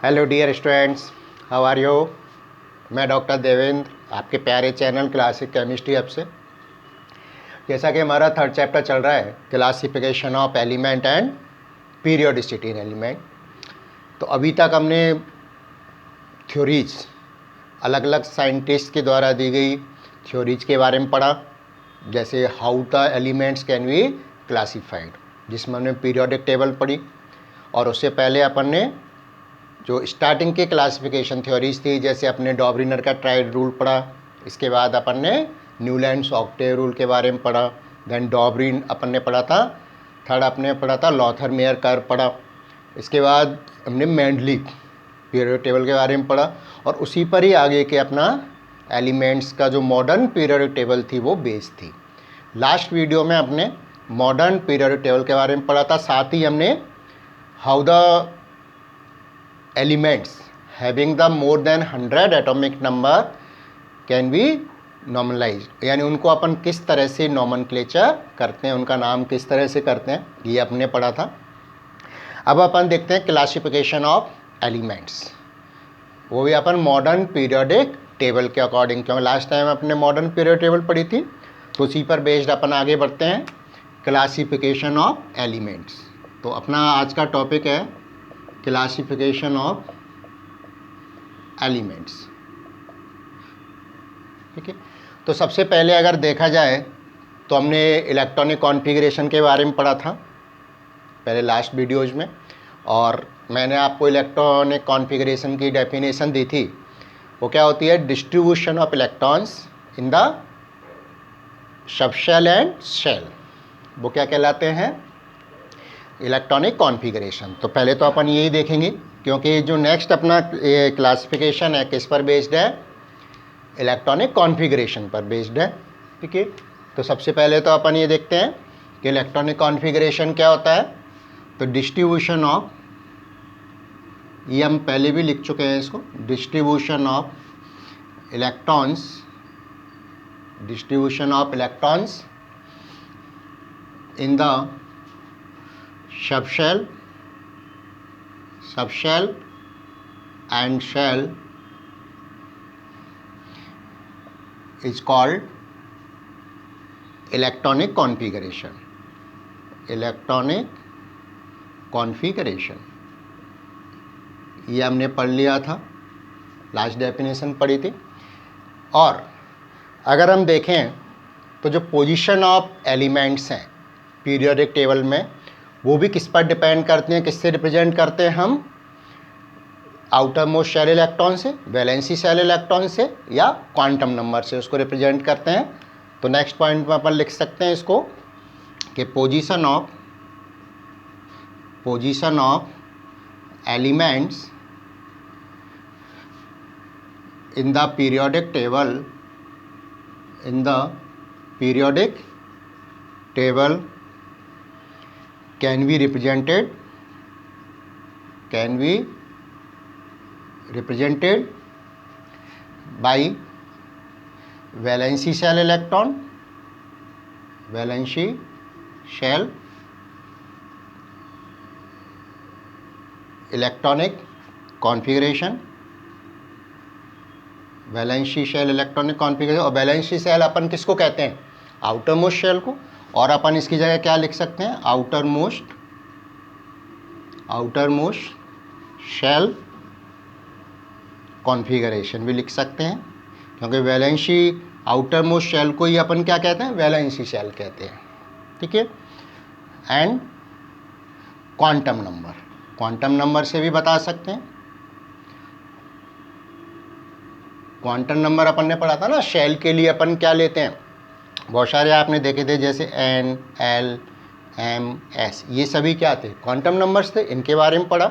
Hello dear students, how are you. मैं doctor Devendra आपके प्यारे चैनल क्लासिक केमिस्ट्री ऐप से। जैसा कि हमारा थर्ड चैप्टर चल रहा है, classification of element and periodicity in element. तो अभी तक हमने थ्योरीज, अलग अलग साइंटिस्ट के द्वारा दी गई थ्योरीज के बारे में पढ़ा, जैसे how the elements can be classified, जिसमें हमने पीरियोडिक टेबल पढ़ी। और उससे पहले अपन ने जो स्टार्टिंग के क्लासिफिकेशन थ्योरीज थी, जैसे अपने डॉबरिनर का ट्राइड रूल पढ़ा। इसके बाद अपन ने न्यूलैंड्स ऑक्टेव रूल के बारे में पढ़ा। देन डॉबरिन अपन ने पढ़ा था। थर्ड अपने पढ़ा था लॉथर मेयर कर्व पढ़ा। इसके बाद हमने मेंडली पीरियोडिक टेबल के बारे में पढ़ा, और उसी पर ही आगे के अपना एलिमेंट्स का जो मॉडर्न पीरियोडिक टेबल थी वो बेस थी। लास्ट वीडियो में अपने मॉडर्न पीरियोडिक टेबल के बारे में पढ़ा था। साथ ही हमने how the elements having the more than 100 atomic number can be normalized, यानी उनको अपन किस तरह से नॉमेनक्लेचर करते हैं, उनका नाम किस तरह से करते हैं, ये अपने पढ़ा था। अब अपन देखते हैं क्लासिफिकेशन ऑफ एलिमेंट्स, वो भी अपन मॉडर्न पीरियोडिक टेबल के अकॉर्डिंग, क्योंकि लास्ट टाइम अपने मॉडर्न पीरियोडिक टेबल पढ़ी थी, तो उसी पर बेस्ड अपन आगे बढ़ते हैं क्लासिफिकेशन ऑफ एलिमेंट्स। तो अपना आज का टॉपिक है क्लासिफिकेशन ऑफ एलिमेंट्स। ठीक है, तो सबसे पहले अगर देखा जाए तो हमने इलेक्ट्रॉनिक कॉन्फ़िगरेशन के बारे में पढ़ा था पहले लास्ट वीडियोज में, और मैंने आपको इलेक्ट्रॉनिक कॉन्फ़िगरेशन की डेफिनेशन दी थी। वो क्या होती है? Distribution of electrons in the subshell and shell. वो क्या कहलाते हैं? Electronic configuration. तो पहले तो अपन यही देखेंगे, क्योंकि जो नेक्स्ट अपना क्लासिफिकेशन है किस पर बेस्ड है? इलेक्ट्रॉनिक कॉन्फ़िगरेशन पर बेस्ड है। ठीक है, तो सबसे पहले तो अपन ये देखते हैं कि इलेक्ट्रॉनिक कॉन्फ़िगरेशन क्या होता है। तो डिस्ट्रीब्यूशन ऑफ, ये हम पहले भी लिख चुके हैं इसको, distribution of electrons, distribution of electrons in the subshell and shell is called electronic configuration. Electronic configuration ये हमने पढ़ लिया था, लास्ट डेफिनेशन पढ़ी थी। और अगर हम देखें तो जो पोजीशन ऑफ एलिमेंट्स हैं पीरियोडिक टेबल में, वो भी किस पर डिपेंड करते हैं, किससे रिप्रेजेंट करते हैं हम? आउटर मोस्ट शेल इलेक्ट्रॉन से, वैलेंसी शेल इलेक्ट्रॉन से, या क्वांटम नंबर से उसको रिप्रेजेंट करते हैं। तो नेक्स्ट पॉइंट में अपन लिख सकते हैं इसको कि position of elements in the periodic table can be represented by valency shell electron, valency shell electronic configuration, valency shell electronic configuration. और वैलेंसी शेल अपन किसको कहते हैं? आउटर मोस्ट शेल को। और अपन इसकी जगह क्या लिख सकते हैं? आउटर मोस्ट शेल कॉन्फ़िगरेशन भी लिख सकते हैं, क्योंकि वैलेंसी आउटर मोस्ट शेल को ही अपन क्या कहते हैं? वैलेंसी शेल कहते हैं। ठीक है, एंड क्वांटम नंबर से भी बता सकते हैं। क्वांटम नंबर अपन ने पढ़ा था ना, शेल के लिए अपन क्या लेते हैं? बहुत सारे आपने देखे थे, जैसे N, L, M, S, ये सभी क्या थे? क्वांटम नंबर्स थे। इनके बारे में पढ़ा।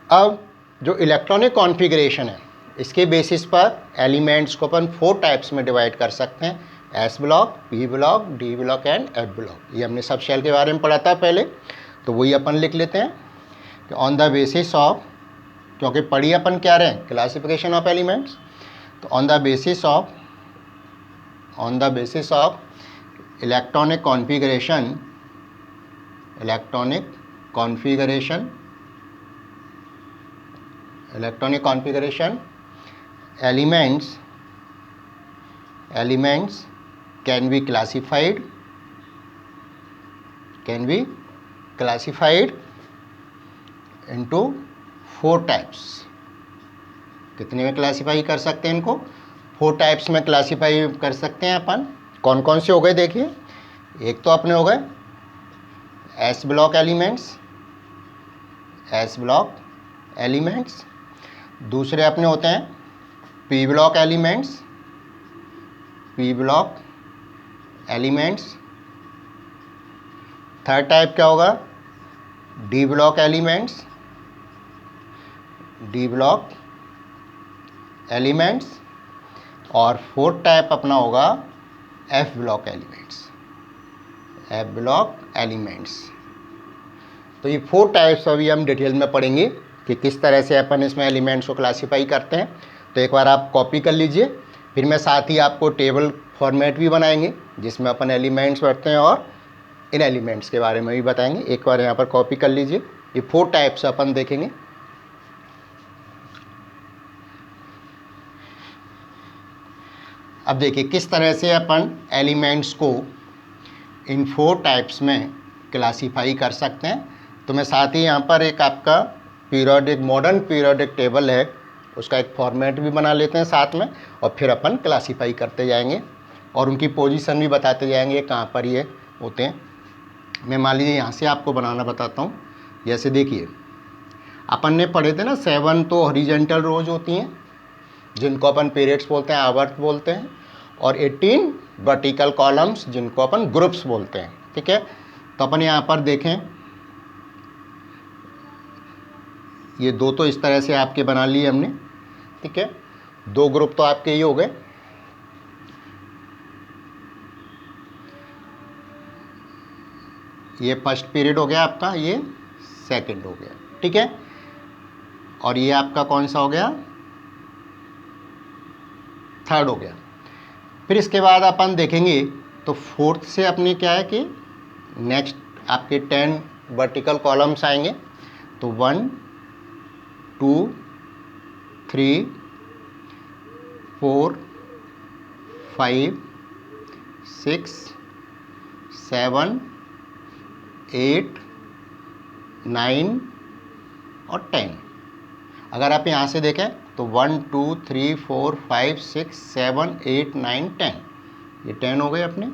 अब जो इलेक्ट्रॉनिक कॉन्फ़िगरेशन है, इसके बेसिस पर एलिमेंट्स को अपन 4 टाइप्स में डिवाइड कर सकते हैं: S block, P block, D block and F block. ये हमने सब शेल के बारे में पढ़ा था पहले, तो वही अपन लिख लेते हैं कि ऑन द बेसिस ऑफ, क्योंकि पढ़ी अपन क्या रहे हैं? Classification of elements. तो on the basis of electronic configuration electronic configuration elements can be classified into 4 types. कितने में क्लासीफाई कर सकते हैं इनको? 4 टाइप्स में क्लासीफाई कर सकते हैं अपन। कौन कौन से हो गए देखिए, एक तो अपने हो गए एस ब्लॉक एलिमेंट्स, दूसरे अपने होते हैं P block elements, third type क्या होगा? डी ब्लॉक एलिमेंट्स, और फोर्थ टाइप अपना होगा एफ ब्लॉक एलिमेंट्स। तो ये 4 टाइप्स अभी हम डिटेल में पढ़ेंगे कि किस तरह से अपन इसमें एलिमेंट्स को क्लासीफाई करते हैं। तो एक बार आप कॉपी कर लीजिए, फिर मैं साथ ही आपको टेबल फॉर्मेट भी बनाएंगे जिसमें अपन एलिमेंट्स पढ़ते हैं और इन एलिमेंट्स के बारे में भी बताएंगे। एक बार यहाँ पर कॉपी कर लीजिए, ये 4 टाइप्स अपन देखेंगे। अब देखिए किस तरह से अपन एलिमेंट्स को इन 4 टाइप्स में क्लासीफाई कर सकते हैं। तो मैं साथ ही यहाँ पर एक आपका मॉडर्न पीरियोडिक टेबल है, उसका एक फॉर्मेट भी बना लेते हैं साथ में, और फिर अपन क्लासीफाई करते जाएंगे और उनकी पोजीशन भी बताते जाएंगे कहाँ पर ये होते हैं। मैं मान लीजिए यहाँ से आपको बनाना बताता हूँ। जैसे देखिए अपन ने पढ़े थे ना 7 तो हॉरिजॉन्टल रोज होती हैं जिनको अपन पीरियड्स बोलते हैं, आवर्त बोलते हैं, और 18 वर्टिकल कॉलम्स जिनको अपन ग्रुप्स बोलते हैं। ठीक है, तो अपन यहाँ पर देखें, ये 2 तो इस तरह से आपके बना लिए हमने। ठीक है, 2 ग्रुप तो आपके ये हो गए। ये फर्स्ट पीरियड हो गया आपका, ये सेकंड हो गया। ठीक है, और ये आपका कौन सा हो गया? थर्ड हो गया। फिर इसके बाद अपन देखेंगे तो फोर्थ से अपने क्या है कि नेक्स्ट आपके 10 वर्टिकल कॉलम्स आएंगे। तो 1 2 3 4 5 6 7 8 9 और 10। अगर आप यहाँ से देखें तो 1 2 3 4 5 6 7 8 9 10, ये 10 हो गए अपने।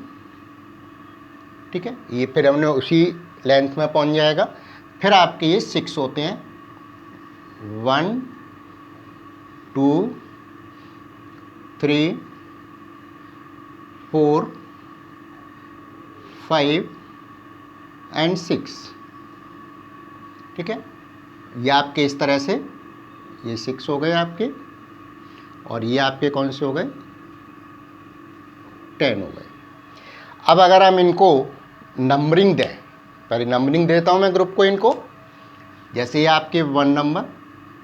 ठीक है, ये फिर हमने उसी लेंथ में पहुँच जाएगा। फिर आपके ये 6 होते हैं, 1 2 3 4 5 एंड 6। ठीक है, ये आपके इस तरह से ये 6 हो गए आपके, और ये आपके कौन से हो गए? 10 हो गए। अब अगर हम इनको नंबरिंग दें, पहले नंबरिंग देता हूँ मैं ग्रुप को इनको। जैसे ये आपके 1 number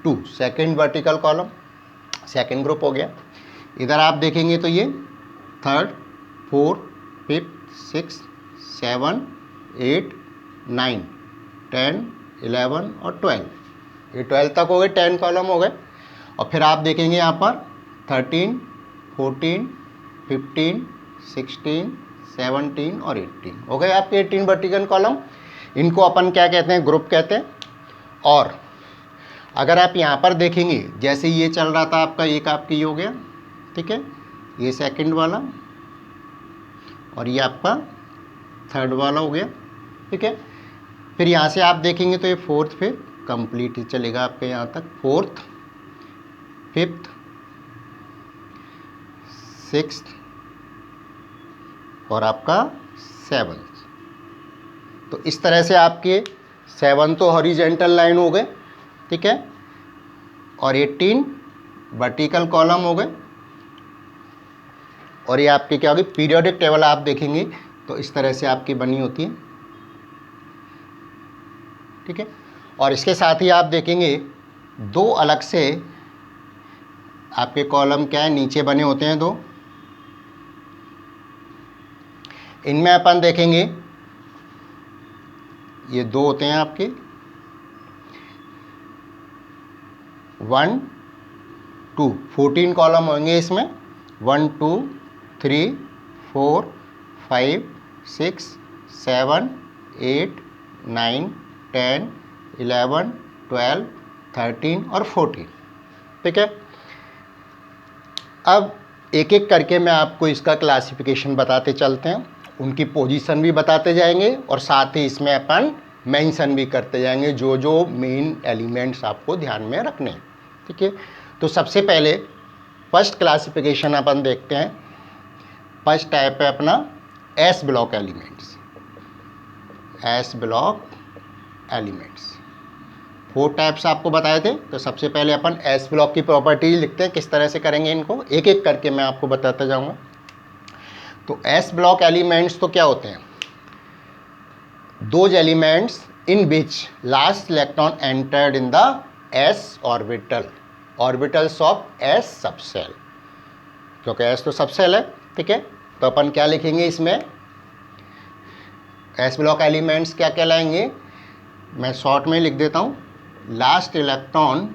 2 second vertical column, second group हो गया। इधर आप देखेंगे तो ये थर्ड, फोर्थ, फिफ्थ, 6 7 8 9 10 11 और 12, ये 12 तक हो गए, 10 कॉलम हो गए। और फिर आप देखेंगे यहाँ पर 13 14 15 16 17 और 18 हो गए आपके 18 वर्टिकल कॉलम। इनको अपन क्या कहते हैं? ग्रुप कहते हैं। और अगर आप यहाँ पर देखेंगे, जैसे ये चल रहा था आपका, एक आपकी ये हो गया। ठीक है, ये सेकंड वाला और ये आपका थर्ड वाला हो गया। ठीक है, फिर यहाँ से आप देखेंगे तो ये फोर्थ फिर कंप्लीट चलेगा आपके यहाँ तक, फोर्थ, फिफ्थ, सिक्स्थ और आपका 7th। तो इस तरह से आपके 7 तो हॉरिजॉन्टल लाइन हो गए। ठीक है, और 18 वर्टिकल कॉलम हो गए। और ये आपकी क्या होगी? पीरियोडिक टेबल आप देखेंगे तो इस तरह से आपकी बनी होती है। ठीक है, और इसके साथ ही आप देखेंगे 2 अलग से आपके कॉलम क्या है, नीचे बने होते हैं 2। इनमें अपन देखेंगे ये 2 होते हैं आपके 1 2 14 कॉलम होंगे इसमें, 1 2 3 4 5 6 7 8 9 10 11 12 13 और 14, ठीक है। अब एक एक करके मैं आपको इसका क्लासिफिकेशन बताते चलते हैं, उनकी पोजीशन भी बताते जाएंगे और साथ ही इसमें अपन मेंशन भी करते जाएंगे जो जो मेन एलिमेंट्स आपको ध्यान में रखने हैं, ठीक है। तो सबसे पहले फर्स्ट क्लासिफिकेशन अपन देखते हैं। फर्स्ट टाइप है अपना S block elements. S block elements 4 types आपको बताए थे। तो सबसे पहले अपन एस ब्लॉक की प्रॉपर्टीज लिखते हैं, किस तरह से करेंगे इनको एक एक करके मैं आपको बताता जाऊंगा। तो एस ब्लॉक एलिमेंट्स तो क्या होते हैं, those elements in which last electron entered in the S orbitals of S subshell, क्योंकि एस तो सबसेल है, ठीक है। तो अपन क्या लिखेंगे इसमें, एस ब्लॉक एलिमेंट्स क्या कहलाएंगे, मैं शॉर्ट में लिख देता हूँ, last electron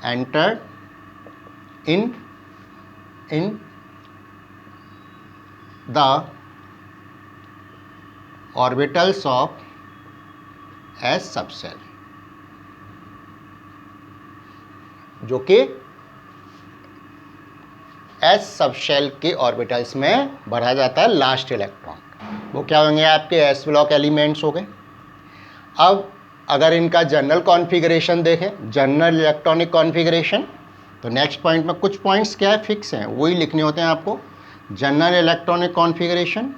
entered in the orbitals of S subshell, जो कि S सबशेल के ऑर्बिटल्स में बढ़ा जाता है लास्ट इलेक्ट्रॉन, वो क्या होंगे आपके एस ब्लॉक एलिमेंट्स हो गए। अब अगर इनका जनरल कॉन्फ़िगरेशन देखें, जनरल इलेक्ट्रॉनिक कॉन्फ़िगरेशन, तो नेक्स्ट पॉइंट में कुछ पॉइंट्स क्या है फिक्स हैं, वही लिखने होते हैं आपको। General electronic configuration,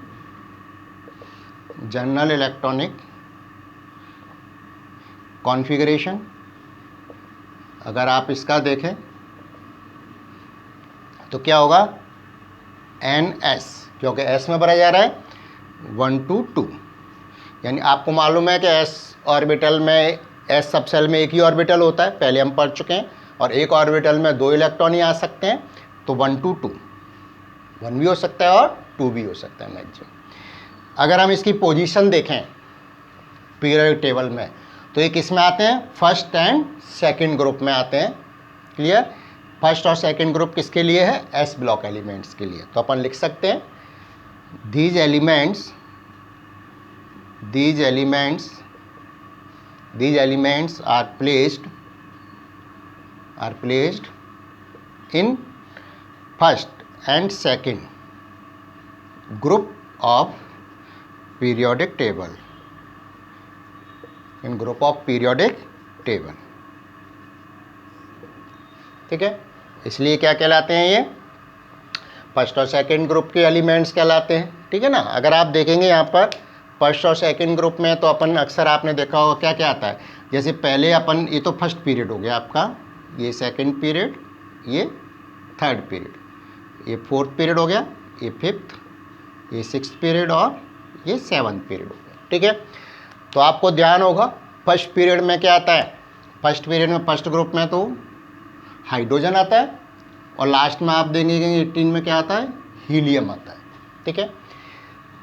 general electronic configuration अगर आप इसका देखें तो क्या होगा, एन एस, क्योंकि एस में भरा जा रहा है 1 2 2, यानी आपको मालूम है कि एस ऑर्बिटल में, एस सबसेल में एक ही ऑर्बिटल होता है, पहले हम पढ़ चुके हैं, और एक ऑर्बिटल में 2 इलेक्ट्रॉन ही आ सकते हैं। तो 1 2 2, 1 भी हो सकता है और 2 भी हो सकता है मैक्सिमम। अगर हम इसकी पोजीशन देखें पीरियोडिक टेबल में, तो ये किस में आते हैं, फर्स्ट एंड सेकंड ग्रुप में आते हैं। क्लियर, फर्स्ट और सेकंड ग्रुप किसके लिए है, एस ब्लॉक एलिमेंट्स के लिए। तो अपन लिख सकते हैं these elements are placed in first and second group of periodic table, ठीक है। इसलिए क्या कहलाते हैं, ये फर्स्ट और सेकंड ग्रुप के एलिमेंट्स कहलाते हैं, ठीक है ना। अगर आप देखेंगे यहाँ पर फर्स्ट और सेकंड ग्रुप में, तो अपन अक्सर आपने देखा होगा क्या क्या आता है, जैसे पहले अपन, ये तो फर्स्ट पीरियड हो गया आपका, ये सेकंड पीरियड, ये थर्ड पीरियड, ये फोर्थ पीरियड हो गया, ये फिफ्थ, ये सिक्स्थ पीरियड और ये सेवन्थ पीरियड हो गया, ठीक है। तो आपको ध्यान होगा फर्स्ट पीरियड में क्या आता है, फर्स्ट पीरियड में फर्स्ट ग्रुप में तो हाइड्रोजन आता है, और लास्ट में आप देखेंगे 18 में क्या आता है, हीलियम आता है, ठीक है।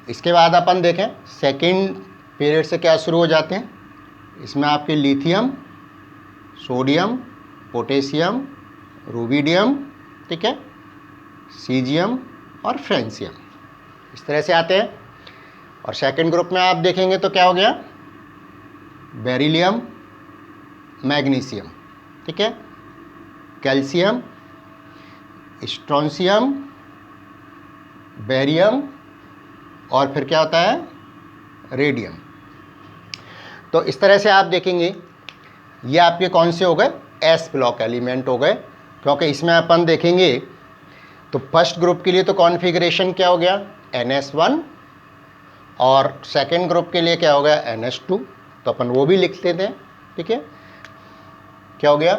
इसके बाद अपन देखें सेकंड पीरियड से क्या शुरू हो जाते हैं, इसमें आपके लिथियम, सोडियम, पोटेशियम, रुबिडियम, ठीक है, सीजियम और फ्रेंसियम, इस तरह से आते हैं। और सेकंड ग्रुप में आप देखेंगे तो क्या हो गया, बेरिलियम, मैग्नीशियम, ठीक है, कैल्शियम, स्ट्रोंशियम, बेरियम, और फिर क्या होता है, रेडियम। तो इस तरह से आप देखेंगे ये आपके कौन से हो गए, एस ब्लॉक एलिमेंट हो गए, क्योंकि इसमें अपन देखेंगे तो फर्स्ट ग्रुप के लिए तो कॉन्फ़िगरेशन क्या हो गया, NS1, और सेकंड ग्रुप के लिए क्या हो गया, NS2। तो अपन वो भी लिख लेते हैं, ठीक है। क्या हो गया,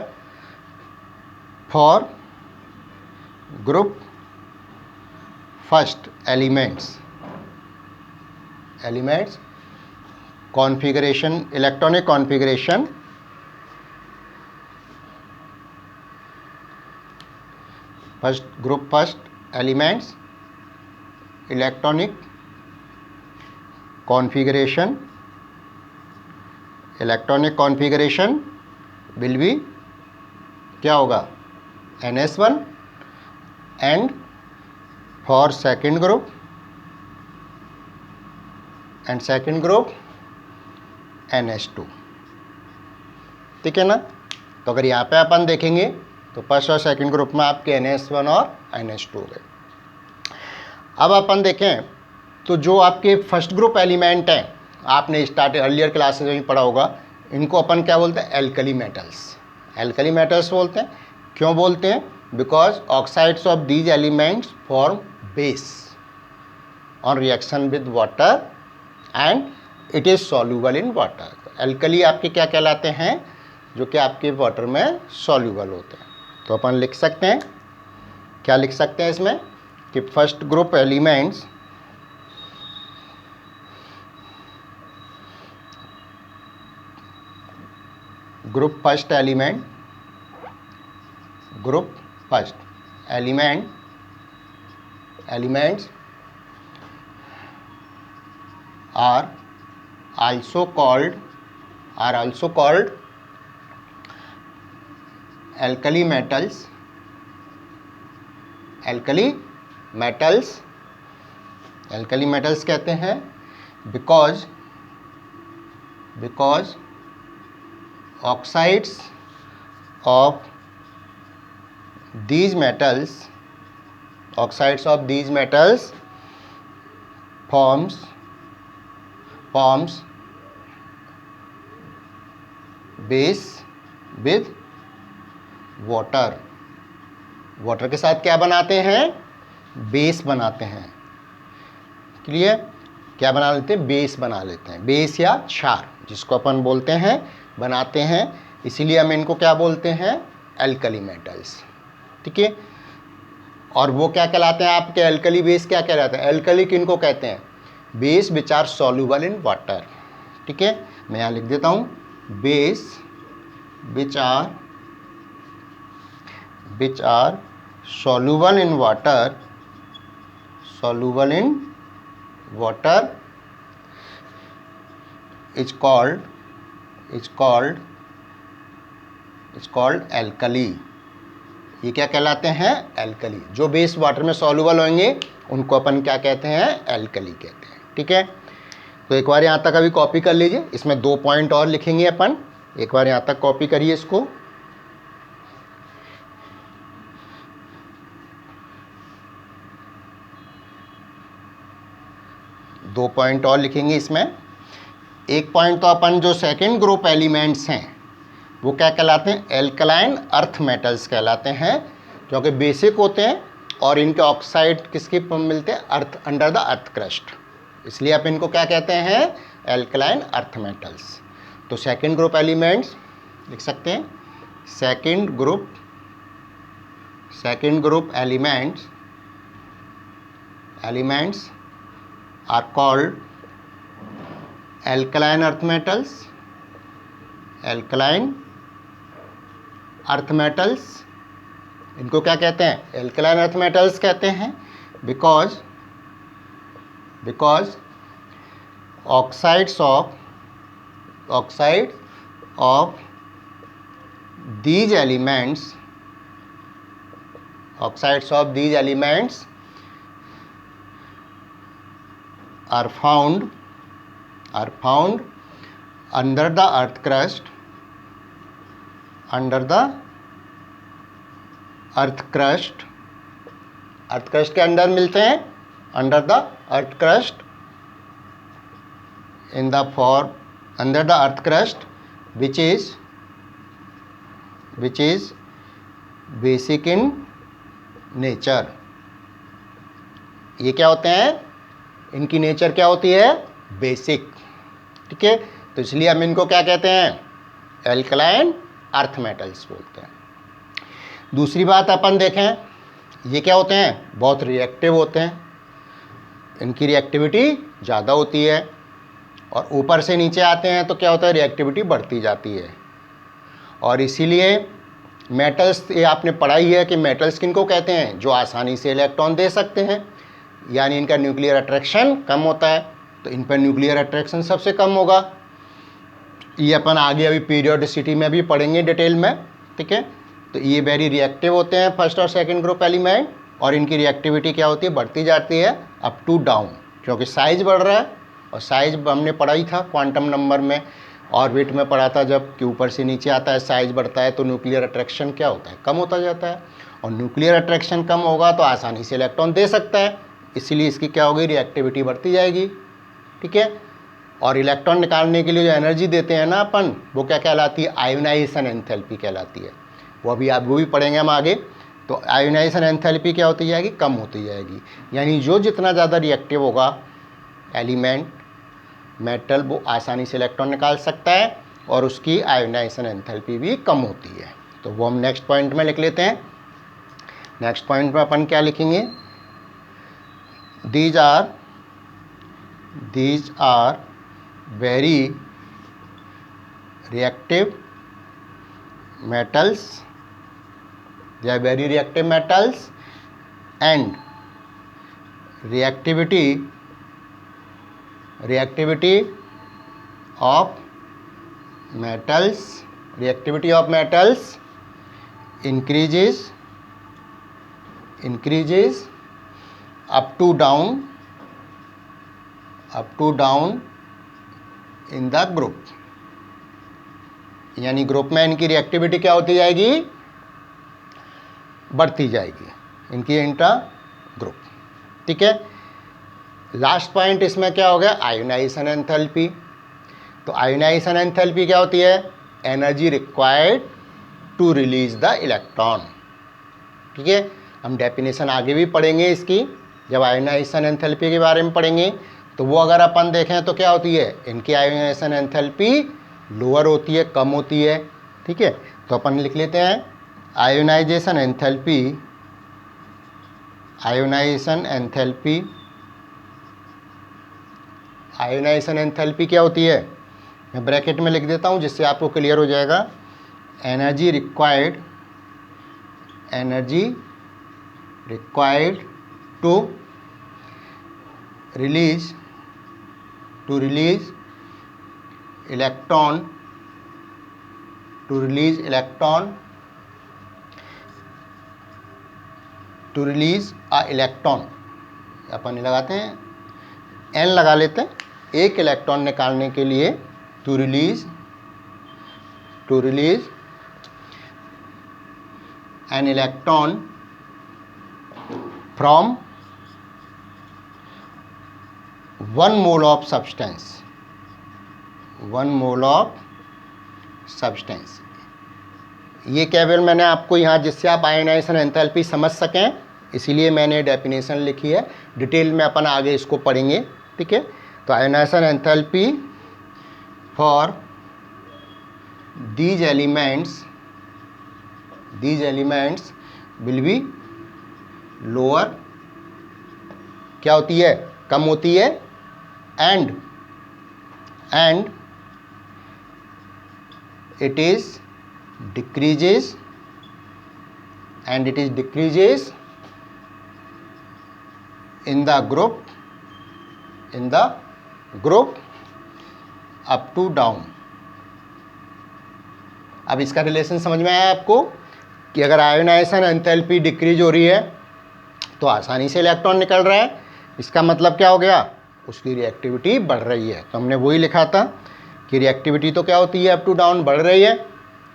for group first elements configuration, electronic configuration first elements electronic configuration will be क्या होगा NS1 and for second group NS2, ठीक है ना। तो अगर यहाँ पे अपन देखेंगे तो फर्स्ट और सेकंड ग्रुप में आपके NS1 और NS2 हो गए। अब अपन देखें तो जो आपके फर्स्ट ग्रुप एलिमेंट हैं, आपने अर्लियर क्लासेस में पढ़ा होगा, इनको अपन क्या बोलते हैं, एल्कली मेटल्स। एल्कली मेटल्स बोलते हैं। क्यों बोलते हैं? Because oxides of these elements form base on reaction with water and it is soluble in water. Alkali आपके क्या कहलाते हैं, जो कि आपके वाटर में सॉल्यूबल होते हैं। तो अपन लिख सकते हैं, क्या लिख सकते हैं इसमें कि first group elements group first elements are also called alkali metals कहते हैं because oxides of these metals forms base with water के साथ क्या बनाते हैं, बेस बनाते हैं। क्लियर? क्या बना लेते हैं, बेस बना लेते हैं। बेस या क्षार जिसको अपन बोलते हैं, बनाते हैं। इसीलिए हम इनको क्या बोलते हैं, एल्कली मेटल्स। ठीक है। और वो क्या कहलाते हैं आपके एल्कली बेस, क्या कहलाते हैं? एल्कली किनको कहते हैं? Base which are soluble in water. ठीक है, मैं यहाँ लिख देता हूँ, base which are soluble in water is called alkali। ये क्या कहलाते हैं, एल्कली। जो बेस वाटर में सॉल्यूबल होंगे उनको अपन क्या कहते हैं, एल्कली कहते हैं। ठीक है, तो एक बार यहाँ तक अभी कॉपी कर लीजिए। इसमें 2 पॉइंट और लिखेंगे अपन, एक बार यहाँ तक कॉपी करिए इसको। दो पॉइंट और लिखेंगे इसमें। एक पॉइंट तो अपन जो सेकेंड ग्रुप एलिमेंट्स हैं वो क्या कहलाते हैं, एल्कलाइन अर्थ मेटल्स कहलाते हैं, क्योंकि बेसिक होते हैं और इनके ऑक्साइड किसके मिलते हैं, अर्थ, अंडर द अर्थ क्रस्ट। इसलिए आप इनको क्या कहते हैं, एल्कलाइन अर्थ मेटल्स। तो सेकेंड ग्रुप एलिमेंट्स लिख सकते हैं, second group elements are called alkaline earth metals। इनको क्या कहते हैं, alkaline earth metals कहते हैं, because oxides of these elements are found under the earth crust के अंदर मिलते हैं, under the earth crust, in the form under the earth crust which is basic in nature. ये क्या होते हैं, इनकी नेचर क्या होती है, बेसिक। ठीक है, तो इसलिए हम इनको क्या कहते हैं, एल्कलाइन अर्थ मेटल्स बोलते हैं। दूसरी बात अपन देखें, ये क्या होते हैं, बहुत रिएक्टिव होते हैं, इनकी रिएक्टिविटी ज़्यादा होती है, और ऊपर से नीचे आते हैं तो क्या होता है, रिएक्टिविटी बढ़ती जाती है। और इसीलिए मेटल्स, ये आपने पढ़ा ही है कि मेटल्स किनको कहते हैं, जो आसानी से इलेक्ट्रॉन दे सकते हैं, यानी इनका न्यूक्लियर अट्रैक्शन कम होता है। तो इन पर न्यूक्लियर अट्रैक्शन सबसे कम होगा, ये अपन आगे अभी पीरियोडिसिटी में भी पढ़ेंगे डिटेल में, ठीक है। तो ये वेरी रिएक्टिव होते हैं फर्स्ट और सेकंड ग्रुप एलिमेंट, और इनकी रिएक्टिविटी क्या होती है, बढ़ती जाती है अप टू डाउन, क्योंकि साइज बढ़ रहा है। और साइज हमने पढ़ा ही था क्वांटम नंबर में, ऑर्बिट में पढ़ा था जब, कि ऊपर से नीचे आता है साइज बढ़ता है तो न्यूक्लियर अट्रैक्शन क्या होता है, कम होता जाता है। और न्यूक्लियर अट्रैक्शन कम होगा तो आसानी से इलेक्ट्रॉन दे सकता है, इसीलिए इसकी क्या होगी, रिएक्टिविटी बढ़ती जाएगी, ठीक है। और इलेक्ट्रॉन निकालने के लिए जो एनर्जी देते हैं ना अपन, वो क्या कहलाती है, आयोनाइजेशन एंथैल्पी कहलाती है। वो भी पढ़ेंगे हम आगे। तो आयोनाइजेशन एंथैल्पी क्या होती जाएगी, कम होती जाएगी। यानी जो जितना ज़्यादा रिएक्टिव होगा एलिमेंट मेटल, वो आसानी से इलेक्ट्रॉन निकाल सकता है, और उसकी आयोनाइजेशन एंथैल्पी भी कम होती है। तो वो हम नेक्स्ट पॉइंट में लिख लेते हैं। नेक्स्ट पॉइंट में अपन क्या लिखेंगे, these are very reactive metals, they are very reactive metals, and reactivity of metals increases up to down in the group. यानी ग्रुप में इनकी रिएक्टिविटी क्या होती जाएगी, बढ़ती जाएगी, इनकी इंट्रा ग्रुप, ठीक है। लास्ट पॉइंट इसमें क्या हो गया, आयोनाइजेशन एंथैल्पी। तो आयोनाइजेशन एंथैल्पी क्या होती है, energy required to release the electron, ठीक है। हम डेफिनेशन आगे भी पढ़ेंगे इसकी, जब आयोनाइजेशन एंथैल्पी के बारे में पढ़ेंगे। तो वो अगर अपन देखें तो क्या होती है, इनकी आयोनाइजेशन एंथैल्पी लोअर होती है, कम होती है, ठीक है। तो अपन लिख लेते हैं आयोनाइजेशन एंथैल्पी क्या होती है, मैं ब्रैकेट में लिख देता हूँ जिससे आपको क्लियर हो जाएगा। Energy required to release electron अपन लगाते हैं, एन लगा लेते हैं, एक इलेक्ट्रॉन निकालने के लिए, to release an electron from 1 mole of substance. ये केवल मैंने आपको यहाँ, जिससे आप आयोनाइजेशन एंथैल्पी समझ सकें, इसीलिए मैंने डेफिनेशन लिखी है। डिटेल में अपन आगे इसको पढ़ेंगे, ठीक है। तो ionisation enthalpy for these elements will be lower, क्या होती है, कम होती है, and it decreases in the group up to down। अब इसका रिलेशन समझ में आया आपको, कि अगर आयोनाइजेशन एंथैल्पी डिक्रीज हो रही है तो आसानी से इलेक्ट्रॉन निकल रहा है, इसका मतलब क्या हो गया, उसकी रिएक्टिविटी बढ़ रही है। तो हमने वही लिखा था कि रिएक्टिविटी तो क्या होती है, अप टू डाउन बढ़ रही है।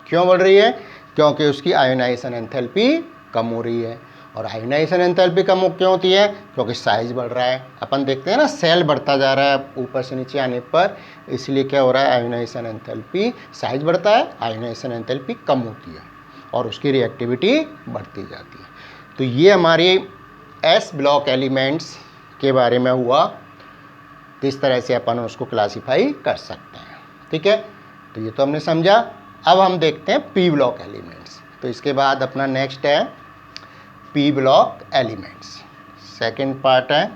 क्यों बढ़ रही है, क्योंकि उसकी आयोनाइजेशन एंथैल्पी कम हो रही है। और आयोनाइजेशन एंथैल्पी कम क्यों होती है, क्योंकि साइज बढ़ रहा है। अपन देखते हैं ना, सेल बढ़ता जा रहा है ऊपर से नीचे आने पर, इसलिए क्या हो रहा है, आयोनाइजेशन एंथैल्पी, साइज बढ़ता है, आयोनाइजेशन एंथैल्पी कम होती है और उसकी रिएक्टिविटी बढ़ती जाती है। तो ये हमारी एस ब्लॉक एलिमेंट्स के बारे में हुआ। तो इस तरह से अपन उसको क्लासीफाई कर सकते हैं, ठीक है। तो ये तो हमने समझा। अब हम देखते हैं पी ब्लॉक एलिमेंट्स। तो इसके बाद अपना नेक्स्ट है P block elements, second part है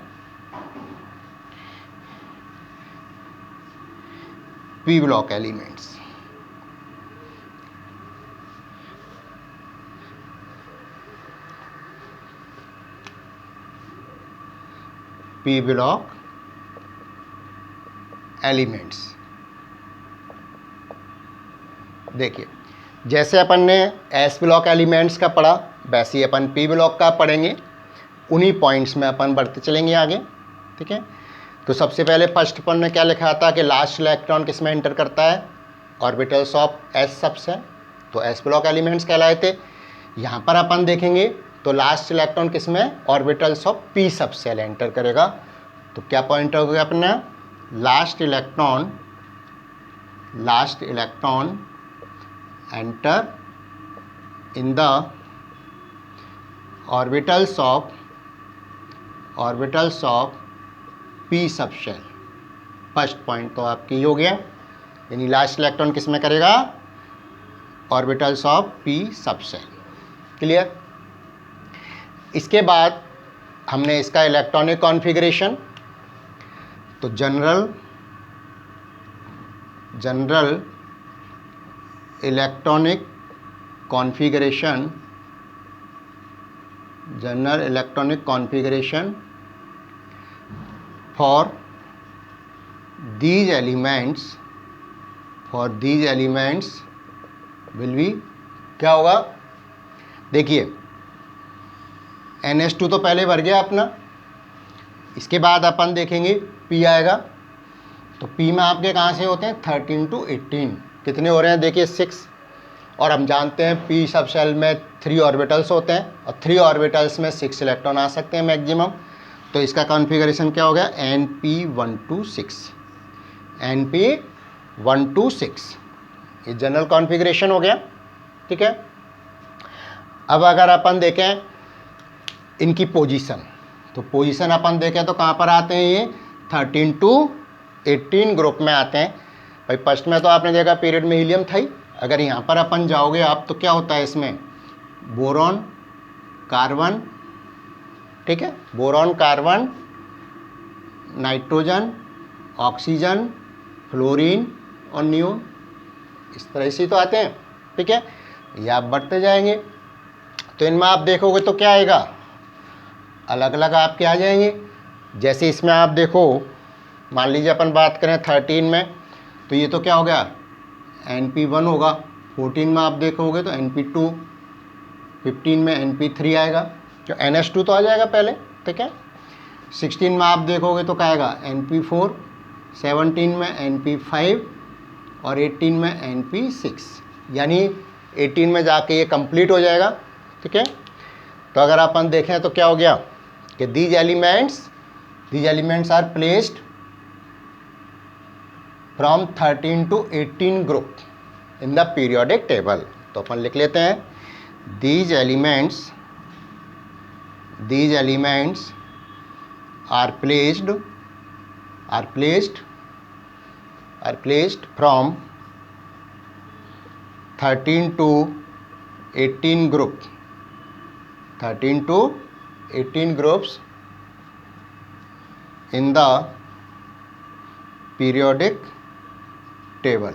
P block elements. P block elements देखिए, जैसे अपन ने एस ब्लॉक एलिमेंट्स का पढ़ा वैसे ही अपन पी ब्लॉक का पढ़ेंगे, उन्हीं पॉइंट्स में अपन बढ़ते चलेंगे आगे। ठीक है, तो सबसे पहले फर्स्ट अपन ने क्या लिखा था कि लास्ट इलेक्ट्रॉन किस में एंटर करता है, ऑर्बिटल्स ऑफ एस सबसे, तो एस ब्लॉक एलिमेंट्स कहलाए थे। यहाँ पर अपन देखेंगे तो लास्ट इलेक्ट्रॉन किस में, orbitals of P subshell enter करेगा। तो क्या पॉइंट हो गया अपना, last electron enter in the orbitals of P subshell. First point तो आपकी हो गया, यानी लास्ट इलेक्ट्रॉन किस में करेगा, orbitals of P subshell. Clear. इसके बाद हमने इसका इलेक्ट्रॉनिक कॉन्फ़िगरेशन, तो general electronic configuration for these elements will be क्या होगा, देखिए NH2 तो पहले भर गया अपना, इसके बाद अपन देखेंगे P आएगा। तो P में आपके कहाँ से होते हैं, 13 to 18, कितने हो रहे हैं देखिए 6, और हम जानते हैं P सब सेल में 3 ऑर्बिटल्स होते हैं और 3 ऑर्बिटल्स में 6 इलेक्ट्रॉन आ सकते हैं मैक्सिमम। तो इसका कॉन्फ़िगरेशन क्या हो गया, NP126, ये जनरल कॉन्फ़िगरेशन हो गया। ठीक है, अब अगर अपन देखें इनकी पोजीशन, तो पोजीशन अपन देखें तो कहाँ पर आते हैं, ये 13 to 18 ग्रुप में आते हैं। भाई फर्स्ट में तो आपने देखा पीरियड में हीलियम था ही, अगर यहाँ पर अपन जाओगे आप तो क्या होता है इसमें, बोरॉन कार्बन, ठीक है, boron carbon nitrogen oxygen fluorine और नियोन, इस तरह से तो आते हैं। ठीक है, ये आप बढ़ते जाएंगे तो इनमें आप देखोगे तो क्या आएगा, अलग अलग आपके आ जाएंगे। जैसे इसमें आप देखो, मान लीजिए अपन बात करें 13 में, तो ये तो क्या हो गया, NP1 होगा। 14 में आप देखोगे तो NP2, 15 में NP3 आएगा, जो NH2 तो आ जाएगा पहले। ठीक है, 16 में आप देखोगे तो क्या आएगा, NP4, 17 में NP5 और 18 में NP6, यानी 18 में जाके ये कंप्लीट हो जाएगा। ठीक है, तो अगर अपन देखें तो क्या हो गया कि these elements are placed from 13 to 18 group in the periodic table. तो अपन लिख लेते हैं, these elements are placed from 13 to 18 groups in the periodic table,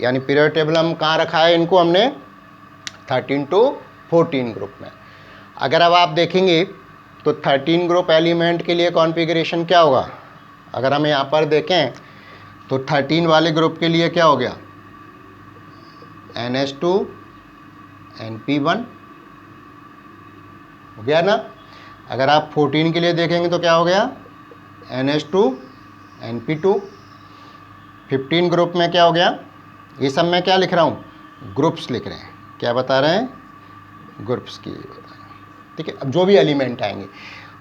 यानी पीरियोडिक टेबल हम कहाँ रखा है इनको, हमने 13 to 14 ग्रुप में। अगर अब आप देखेंगे तो 13 ग्रुप एलिमेंट के लिए कॉन्फ़िगरेशन क्या होगा, अगर हम यहाँ पर देखें तो 13 वाले ग्रुप के लिए क्या हो गया, NH2 NP1 हो गया ना। अगर आप 14 के लिए देखेंगे तो क्या हो गया, NH2 NP2। 15 ग्रुप में क्या हो गया, ये सब मैं क्या लिख रहा हूँ, ग्रुप्स लिख रहे हैं, क्या बता रहे हैं, ग्रुप्स की बता रहे हैं। ठीक है, अब जो भी एलिमेंट आएंगे,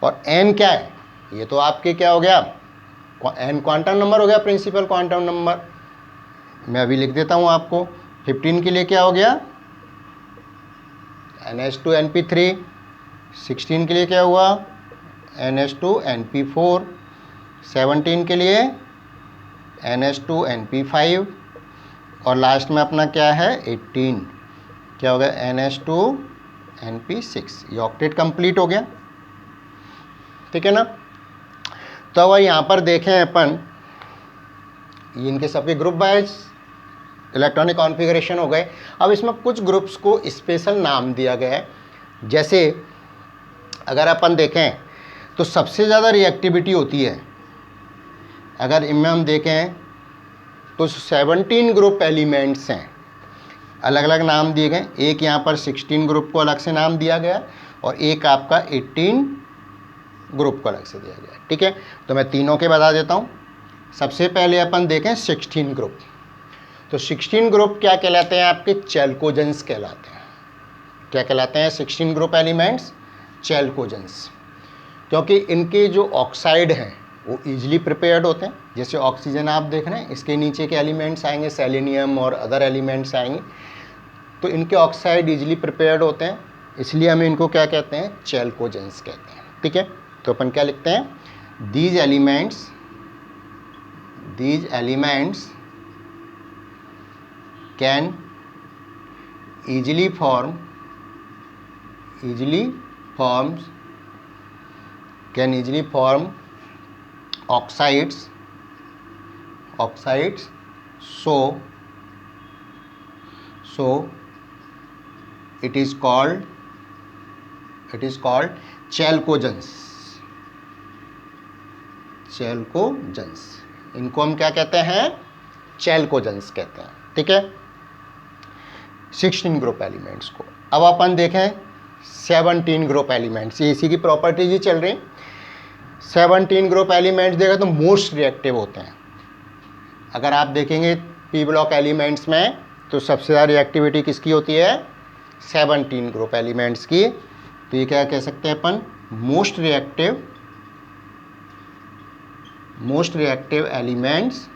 और n क्या है, ये तो आपके क्या हो गया, n क्वांटम नंबर हो गया, प्रिंसिपल क्वांटम नंबर। मैं अभी लिख देता हूँ आपको। 15 के लिए क्या हो गया, NH2 NP3। 16 के लिए क्या हुआ, NH2 NP4। 17 के लिए NH2 NP5, और लास्ट में अपना क्या है 18, क्या हो गया NH2 NP6। ये ऑक्टेट कंप्लीट हो गया। ठीक है ना। तो अब यहाँ पर देखें अपन, इनके सबके ग्रुप वाइज इलेक्ट्रॉनिक कॉन्फ़िगरेशन हो गए। अब इसमें कुछ ग्रुप्स को स्पेशल नाम दिया गया है। जैसे अगर अपन देखें तो सबसे ज़्यादा रिएक्टिविटी होती है, अगर इनमें हम देखें तो 17 ग्रुप एलिमेंट्स हैं, अलग अलग नाम दिए गए। एक यहाँ पर 16 ग्रुप को अलग से नाम दिया गया और एक आपका 18 ग्रुप को अलग से दिया गया। ठीक है, तो मैं तीनों के बता देता हूँ। सबसे पहले अपन देखें 16 ग्रुप। तो 16 ग्रुप क्या कहलाते हैं? आपके चैल्कोजेंस कहलाते हैं। क्या कहलाते हैं 16 ग्रुप एलिमेंट्स? चैल्कोजेंस। क्योंकि इनके जो ऑक्साइड हैं वो ईजिली प्रिपेयर्ड होते हैं। जैसे ऑक्सीजन आप देख रहे हैं, इसके नीचे के एलिमेंट्स आएंगे, सेलेनियम और अदर एलिमेंट्स आएंगे, तो इनके ऑक्साइड ईजिली प्रिपेयर्ड होते हैं, इसलिए हम इनको क्या कहते हैं? चैल्कोजेंस कहते हैं। ठीक है, तो अपन क्या लिखते हैं? These elements can easily form oxides, so it is called chalcogens। इनको हम क्या कहते हैं? चैल्कोजेंस कहते हैं। ठीक है, 16 ग्रुप एलिमेंट्स को। अब अपन देखें 17 ग्रुप एलिमेंट्स, ये इसी की प्रॉपर्टीज ही चल रही। 17 ग्रुप एलिमेंट्स देखा तो मोस्ट रिएक्टिव होते हैं। अगर आप देखेंगे पी ब्लॉक एलिमेंट्स में तो सबसे ज़्यादा रिएक्टिविटी किसकी होती है? 17 ग्रुप एलिमेंट्स की। तो ये क्या कह सकते हैं अपन? Most reactive elements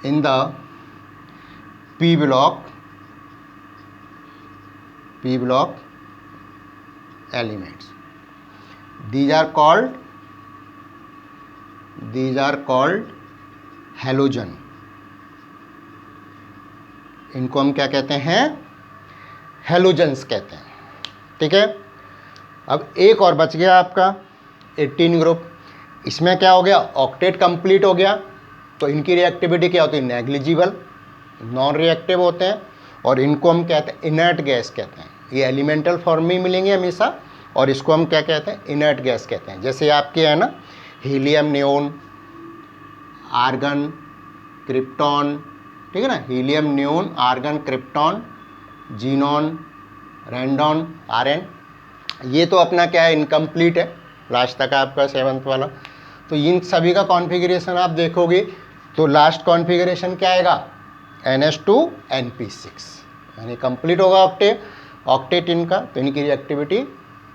in the P block elements. These are called halogen। इनको हम क्या कहते हैं? हेलोजेंस कहते हैं। ठीक है, अब एक और बच गया आपका 18 ग्रुप। इसमें क्या हो गया? ऑक्टेट कंप्लीट हो गया, तो इनकी रिएक्टिविटी क्या होती है? नेग्लिजिबल, नॉन रिएक्टिव होते हैं, और इनको हम कहते हैं इनर्ट गैस कहते हैं। ये एलिमेंटल फॉर्म में ही मिलेंगे हमेशा, और इसको हम क्या कहते हैं? इनर्ट गैस कहते हैं। जैसे आपके है ना हीलियम, नियोन, आर्गन, क्रिप्टॉन। ठीक है ना, helium, neon, argon, krypton, xenon, radon, RN. ये तो अपना क्या है? इनकम्प्लीट है, लास्ट तक आपका 7th वाला। तो इन सभी का कॉन्फ़िगरेशन आप देखोगे तो लास्ट कॉन्फ़िगरेशन क्या आएगा? NH2NP6, यानी कंप्लीट होगा ऑक्टेट इनका, तो इनकी रिएक्टिविटी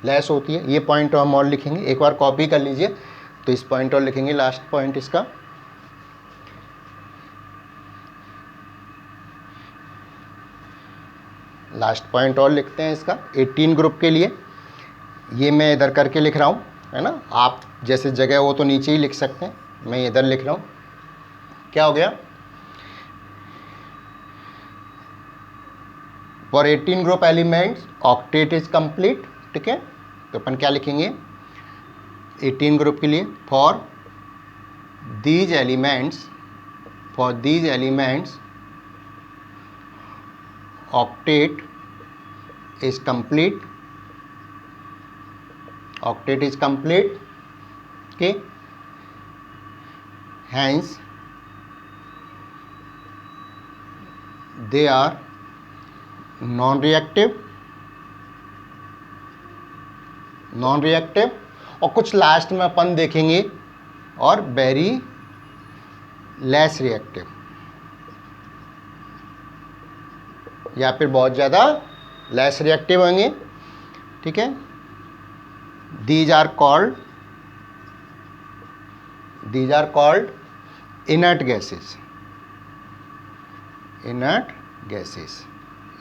लेस होती है। ये पॉइंट हम और लिखेंगे, एक बार कॉपी कर लीजिए, तो इस पॉइंट और लिखेंगे, लास्ट पॉइंट इसका। लास्ट पॉइंट और लिखते हैं इसका 18 ग्रुप के लिए। ये मैं इधर करके लिख रहा हूँ, है ना, आप जैसे जगह हो तो नीचे ही लिख सकते हैं, मैं इधर लिख रहा हूँ। क्या हो गया? For 18 group elements octet is complete. ठीक है, तो अपन क्या लिखेंगे 18 ग्रुप के लिए? For these elements octet is complete. Okay, hence they are non-reactive, और कुछ लास्ट में अपन देखेंगे, और वेरी लेस रिएक्टिव, या फिर बहुत ज़्यादा लेस रिएक्टिव होंगे। ठीक है, these are called inert gases।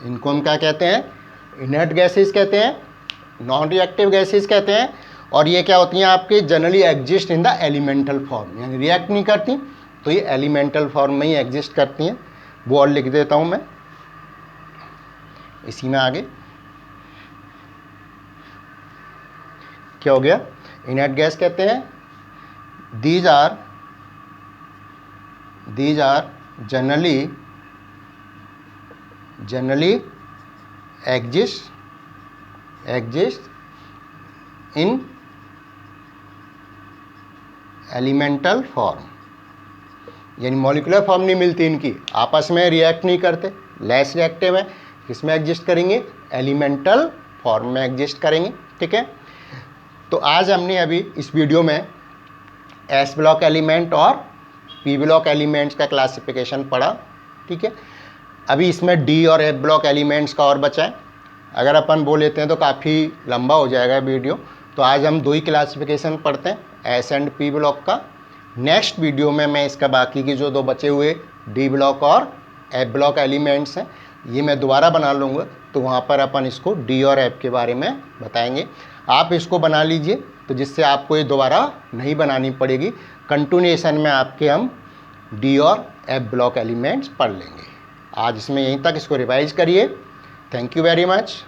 इनको हम क्या कहते हैं? इनर्ट गैसेस कहते हैं, नॉन रिएक्टिव गैसेस कहते हैं। और ये क्या होती हैं आपके? Generally exist in the elemental form, यानी रिएक्ट नहीं करती, तो ये एलिमेंटल फॉर्म में ही एग्जिस्ट करती हैं। वो और लिख देता हूँ मैं इसी में आगे। क्या हो गया? इनर्ट गैस कहते हैं। These are generally exist in elemental form, यानी मॉलिक्यूलर फॉर्म नहीं मिलती इनकी, आपस में रिएक्ट नहीं करते, लेस रिएक्टिव है, किसमें एग्जिस्ट करेंगे, एलिमेंटल फॉर्म में एग्जिस्ट करेंगे। ठीक है, तो आज हमने अभी इस वीडियो में एस ब्लॉक एलिमेंट और पी ब्लॉक एलिमेंट्स का क्लासिफिकेशन पढ़ा। ठीक है, अभी इसमें डी और एफ ब्लॉक एलिमेंट्स का और बचा है, अगर अपन बोल लेते हैं तो काफ़ी लंबा हो जाएगा वीडियो, तो आज हम 2 ही क्लासिफिकेशन पढ़ते हैं, एस एंड पी ब्लॉक का। नेक्स्ट वीडियो में मैं इसका बाकी की जो 2 बचे हुए डी ब्लॉक और एफ ब्लॉक एलिमेंट्स हैं ये मैं दोबारा बना लूँगा, तो वहाँ पर अपन इसको डी और एफ के बारे में बताएंगे। आप इसको बना लीजिए तो जिससे आपको ये दोबारा नहीं बनानी पड़ेगी, कंटिन्यूएशन में आपके हम डी और एफ ब्लॉक एलिमेंट्स पढ़ लेंगे। आज इसमें यहीं तक, इसको रिवाइज करिए। Thank you very much.